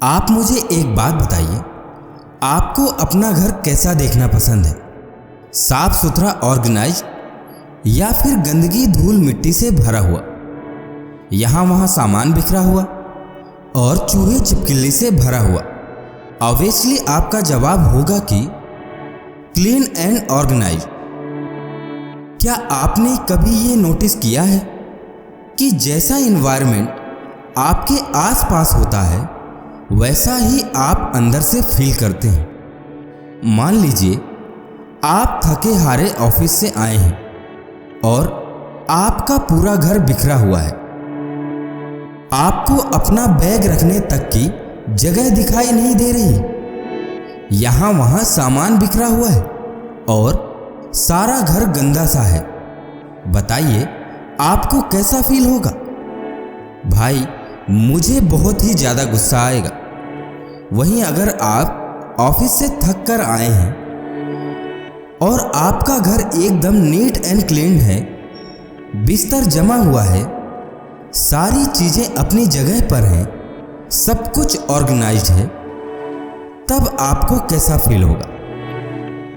आप मुझे एक बात बताइए, आपको अपना घर कैसा देखना पसंद है? साफ सुथरा ऑर्गेनाइज्ड या फिर गंदगी धूल मिट्टी से भरा हुआ, यहाँ वहाँ सामान बिखरा हुआ और चूहे छिपकली से भरा हुआ? ऑब्वियसली आपका जवाब होगा कि क्लीन एंड ऑर्गेनाइज्ड। क्या आपने कभी ये नोटिस किया है कि जैसा इन्वायरमेंट आपके आसपास होता है वैसा ही आप अंदर से फील करते हैं? मान लीजिए आप थके हारे ऑफिस से आए हैं और आपका पूरा घर बिखरा हुआ है। आपको अपना बैग रखने तक की जगह दिखाई नहीं दे रही, यहाँ वहाँ सामान बिखरा हुआ है और सारा घर गंदा सा है। बताइए आपको कैसा फील होगा? भाई मुझे बहुत ही ज़्यादा गुस्सा आएगा। वहीं अगर आप ऑफिस से थक कर आए हैं और आपका घर एकदम नीट एंड क्लीन है, बिस्तर जमा हुआ है, सारी चीज़ें अपनी जगह पर हैं, सब कुछ ऑर्गेनाइज्ड है, तब आपको कैसा फील होगा?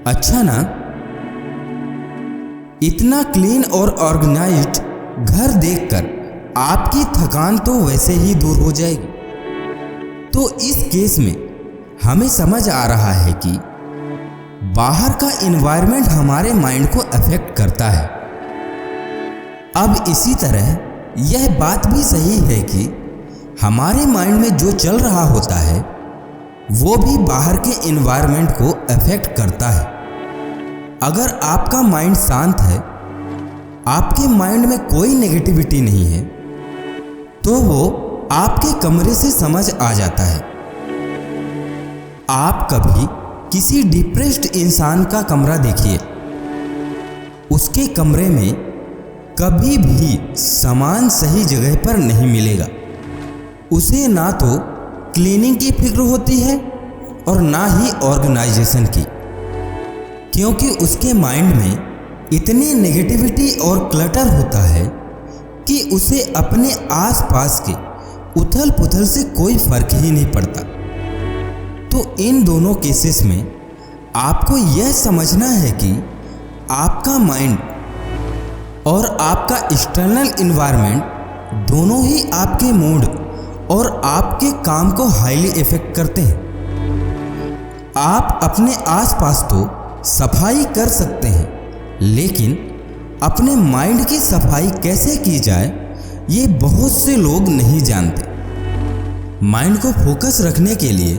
अच्छा ना? इतना क्लीन और ऑर्गेनाइज्ड घर देखकर आपकी थकान तो वैसे ही दूर हो जाएगी। तो इस केस में हमें समझ आ रहा है कि बाहर का एनवायरनमेंट हमारे माइंड को अफेक्ट करता है। अब इसी तरह यह बात भी सही है कि हमारे माइंड में जो चल रहा होता है वो भी बाहर के एनवायरनमेंट को अफेक्ट करता है। अगर आपका माइंड शांत है, आपके माइंड में कोई नेगेटिविटी नहीं है, तो वो आपके कमरे से समझ आ जाता है। आप कभी किसी डिप्रेस्ड इंसान का कमरा देखिए, उसके कमरे में कभी भी सामान सही जगह पर नहीं मिलेगा। उसे ना तो क्लीनिंग की फिक्र होती है और ना ही ऑर्गेनाइजेशन की, क्योंकि उसके माइंड में इतनी नेगेटिविटी और क्लटर होता है कि उसे अपने आसपास के उथल पुथल से कोई फर्क ही नहीं पड़ता। तो इन दोनों केसेस में आपको यह समझना है कि आपका माइंड और आपका एक्सटर्नल एनवायरनमेंट दोनों ही आपके मूड और आपके काम को हाईली इफेक्ट करते हैं। आप अपने आसपास तो सफाई कर सकते हैं, लेकिन अपने माइंड की सफाई कैसे की जाए ये बहुत से लोग नहीं जानते। माइंड को फोकस रखने के लिए,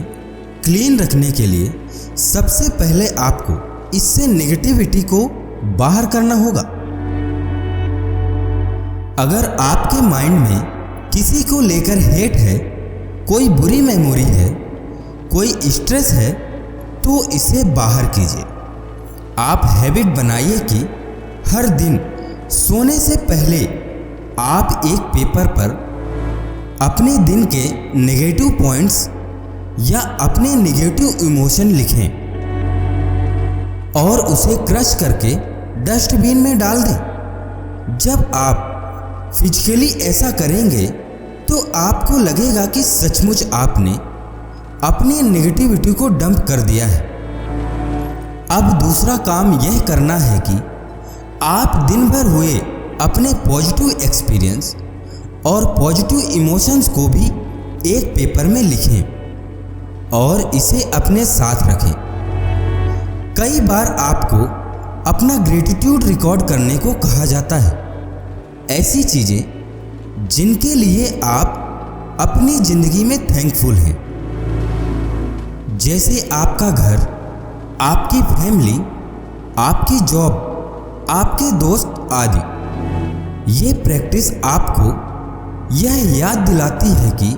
क्लीन रखने के लिए सबसे पहले आपको इससे नेगेटिविटी को बाहर करना होगा। अगर आपके माइंड में किसी को लेकर हेट है, कोई बुरी मेमोरी है, कोई स्ट्रेस है, तो इसे बाहर कीजिए। आप हैबिट बनाइए कि हर दिन सोने से पहले आप एक पेपर पर अपने दिन के नेगेटिव पॉइंट्स या अपने नेगेटिव इमोशन लिखें और उसे क्रश करके डस्टबिन में डाल दें। जब आप फिजिकली ऐसा करेंगे तो आपको लगेगा कि सचमुच आपने अपनी नेगेटिविटी को डंप कर दिया है। अब दूसरा काम यह करना है कि आप दिन भर हुए अपने पॉजिटिव एक्सपीरियंस और पॉजिटिव इमोशंस को भी एक पेपर में लिखें और इसे अपने साथ रखें। कई बार आपको अपना ग्रेटिट्यूड रिकॉर्ड करने को कहा जाता है, ऐसी चीज़ें जिनके लिए आप अपनी ज़िंदगी में थैंकफुल हैं, जैसे आपका घर, आपकी फैमिली, आपकी जॉब, आपके दोस्त आदि। ये प्रैक्टिस आपको यह याद दिलाती है कि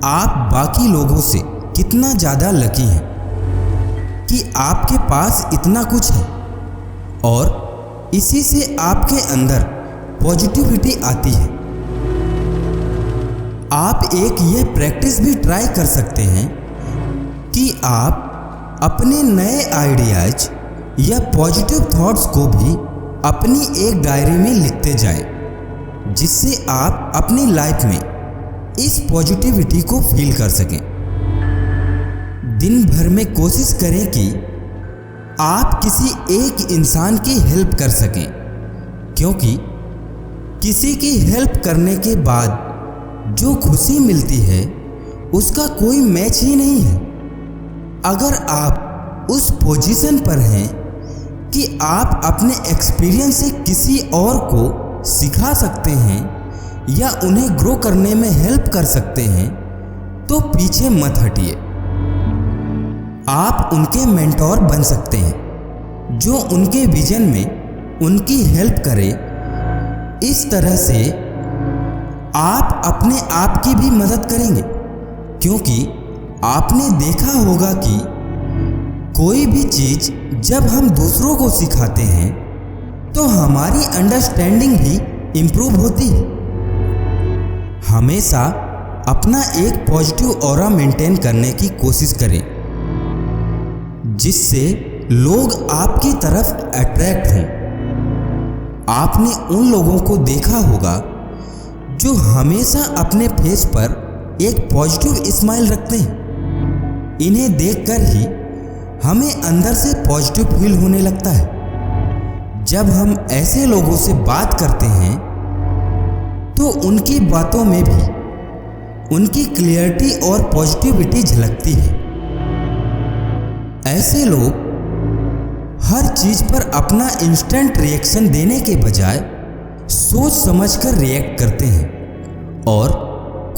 आप बाकी लोगों से कितना ज़्यादा लकी हैं कि आपके पास इतना कुछ है, और इसी से आपके अंदर पॉजिटिविटी आती है। आप एक ये प्रैक्टिस भी ट्राई कर सकते हैं कि आप अपने नए आइडियाज या पॉजिटिव थॉट्स को भी अपनी एक डायरी में लिखते जाएं, जिससे आप अपनी लाइफ में इस पॉजिटिविटी को फील कर सकें। दिन भर में कोशिश करें कि आप किसी एक इंसान की हेल्प कर सकें, क्योंकि किसी की हेल्प करने के बाद जो खुशी मिलती है उसका कोई मैच ही नहीं है। अगर आप उस पोजीशन पर हैं कि आप अपने एक्सपीरियंस से किसी और को सिखा सकते हैं या उन्हें ग्रो करने में हेल्प कर सकते हैं, तो पीछे मत हटिए। आप उनके मेंटोर बन सकते हैं जो उनके विजन में उनकी हेल्प करे। इस तरह से आप अपने आप की भी मदद करेंगे, क्योंकि आपने देखा होगा कि कोई भी चीज़ जब हम दूसरों को सिखाते हैं तो हमारी अंडरस्टैंडिंग भी इम्प्रूव होती है। हमेशा अपना एक पॉजिटिव ऑरा मेंटेन करने की कोशिश करें, जिससे लोग आपकी तरफ अट्रैक्ट हों। आपने उन लोगों को देखा होगा जो हमेशा अपने फेस पर एक पॉजिटिव स्माइल रखते हैं। इन्हें देखकर ही हमें अंदर से पॉजिटिव फील होने लगता है। जब हम ऐसे लोगों से बात करते हैं तो उनकी बातों में भी उनकी क्लियरिटी और पॉजिटिविटी झलकती है। ऐसे लोग हर चीज पर अपना इंस्टेंट रिएक्शन देने के बजाय सोच समझकर रिएक्ट करते हैं और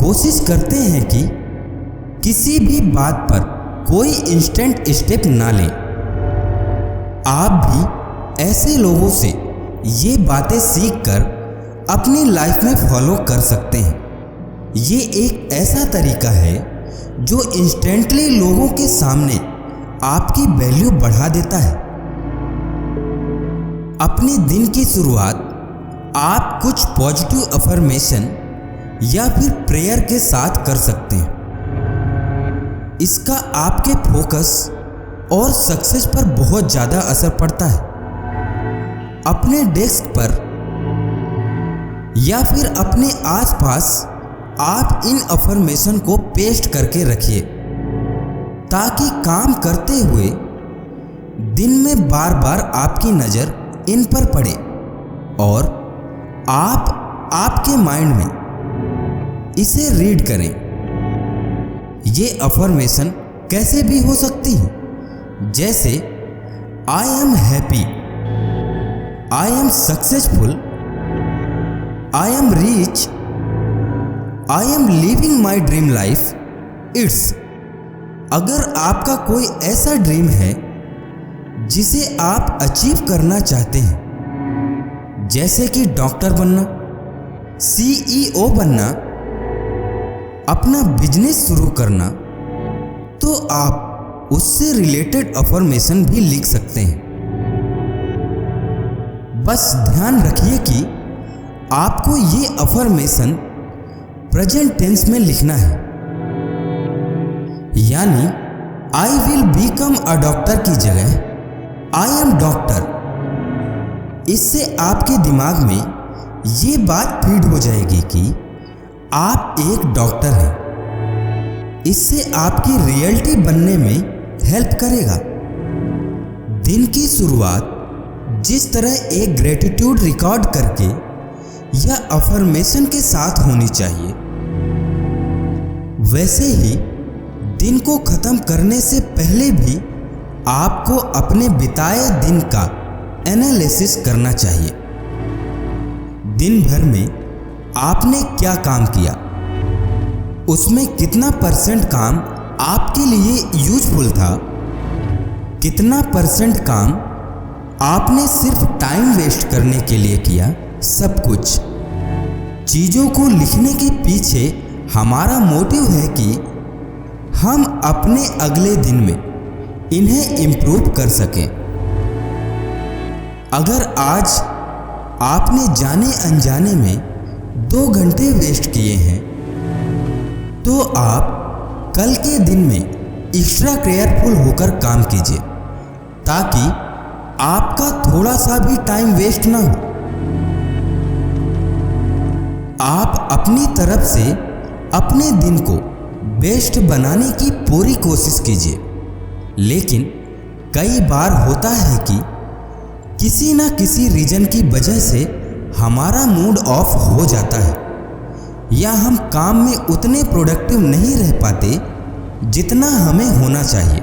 कोशिश करते हैं कि किसी भी बात पर कोई इंस्टेंट स्टेप ना लें। आप भी ऐसे लोगों से ये बातें सीखकर अपनी लाइफ में फॉलो कर सकते हैं। ये एक ऐसा तरीका है जो इंस्टेंटली लोगों के सामने आपकी वैल्यू बढ़ा देता है। अपने दिन की शुरुआत आप कुछ पॉजिटिव अफर्मेशन या फिर प्रेयर के साथ कर सकते हैं। इसका आपके फोकस और सक्सेस पर बहुत ज़्यादा असर पड़ता है। अपने डेस्क पर या फिर अपने आसपास आप इन अफर्मेशन को पेस्ट करके रखिए, ताकि काम करते हुए दिन में बार बार आपकी नज़र इन पर पड़े और आप आपके माइंड में इसे रीड करें। ये अफर्मेशन कैसे भी हो सकती है, जैसे I am happy, I am successful, I am rich, I am living my dream life, it's. अगर आपका कोई ऐसा ड्रीम है जिसे आप अचीव करना चाहते हैं, जैसे कि डॉक्टर बनना, CEO बनना, अपना बिजनेस शुरू करना, तो आप उससे रिलेटेड अफर्मेशन भी लिख सकते हैं। बस ध्यान रखिए कि आपको ये अफर्मेशन प्रेजेंट टेंस में लिखना है, यानी I will become a doctor की जगह आई एम डॉक्टर। इससे आपके दिमाग में ये बात फीड हो जाएगी कि आप एक डॉक्टर हैं। इससे आपकी रियलिटी बनने में हेल्प करेगा। दिन की शुरुआत जिस तरह एक ग्रेटिट्यूड रिकॉर्ड करके या अफर्मेशन के साथ होनी चाहिए, वैसे ही दिन को खत्म करने से पहले भी आपको अपने बिताए दिन का एनालिसिस करना चाहिए। दिन भर में आपने क्या काम किया, उसमें कितना % काम आपके लिए यूजफुल था, कितना % काम आपने सिर्फ टाइम वेस्ट करने के लिए किया। सब कुछ चीज़ों को लिखने के पीछे हमारा मोटिव है कि हम अपने अगले दिन में इन्हें इम्प्रूव कर सकें। अगर आज आपने जाने अनजाने में 2 घंटे वेस्ट किए हैं, तो आप कल के दिन में एक्स्ट्रा केयरफुल होकर काम कीजिए, ताकि आपका थोड़ा सा भी टाइम वेस्ट ना हो। आप अपनी तरफ से अपने दिन को बेस्ट बनाने की पूरी कोशिश कीजिए। लेकिन कई बार होता है कि किसी ना किसी रीजन की वजह से हमारा मूड ऑफ हो जाता है या हम काम में उतने प्रोडक्टिव नहीं रह पाते जितना हमें होना चाहिए।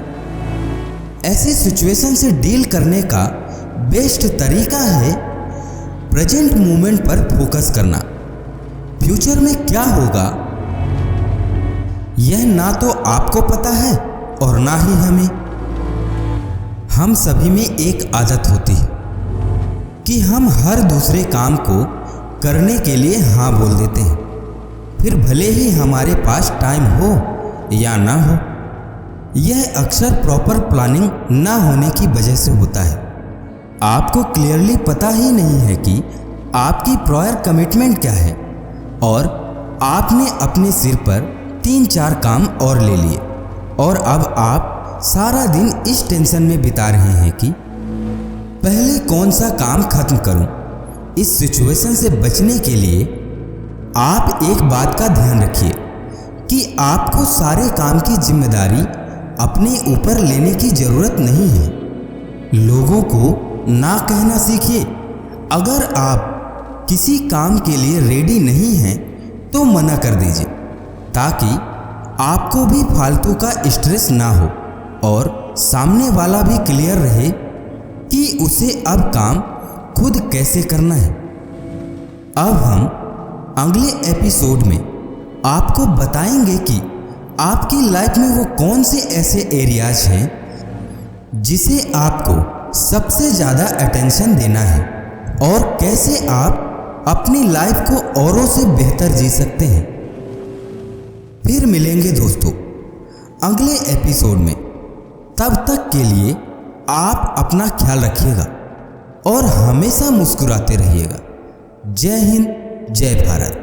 ऐसी सिचुएशन से डील करने का बेस्ट तरीका है प्रेजेंट मोमेंट पर फोकस करना। फ्यूचर में क्या होगा यह ना तो आपको पता है और ना ही हमें। हम सभी में एक आदत होती है कि हम हर दूसरे काम को करने के लिए हाँ बोल देते हैं, फिर भले ही हमारे पास टाइम हो या ना हो। यह अक्सर प्रॉपर प्लानिंग ना होने की वजह से होता है। आपको क्लियरली पता ही नहीं है कि आपकी प्रायर कमिटमेंट क्या है और आपने अपने सिर पर 3-4 काम और ले लिए और अब आप सारा दिन इस टेंशन में बिता रहे हैं कि पहले कौन सा काम खत्म करूं। इस सिचुएशन से बचने के लिए आप एक बात का ध्यान रखिए कि आपको सारे काम की जिम्मेदारी अपने ऊपर लेने की जरूरत नहीं है। लोगों को ना कहना सीखिए। अगर आप किसी काम के लिए रेडी नहीं हैं तो मना कर दीजिए ताकि आपको भी फालतू का स्ट्रेस ना हो और सामने वाला भी क्लियर रहे कि उसे अब काम खुद कैसे करना है। अब हम अगले एपिसोड में आपको बताएंगे कि आपकी लाइफ में वो कौन से ऐसे एरियाज हैं जिसे आपको सबसे ज़्यादा अटेंशन देना है और कैसे आप अपनी लाइफ को औरों से बेहतर जी सकते हैं। फिर मिलेंगे दोस्तों अगले एपिसोड में। तब तक के लिए आप अपना ख्याल रखिएगा और हमेशा मुस्कुराते रहिएगा। जय हिंद, जय भारत।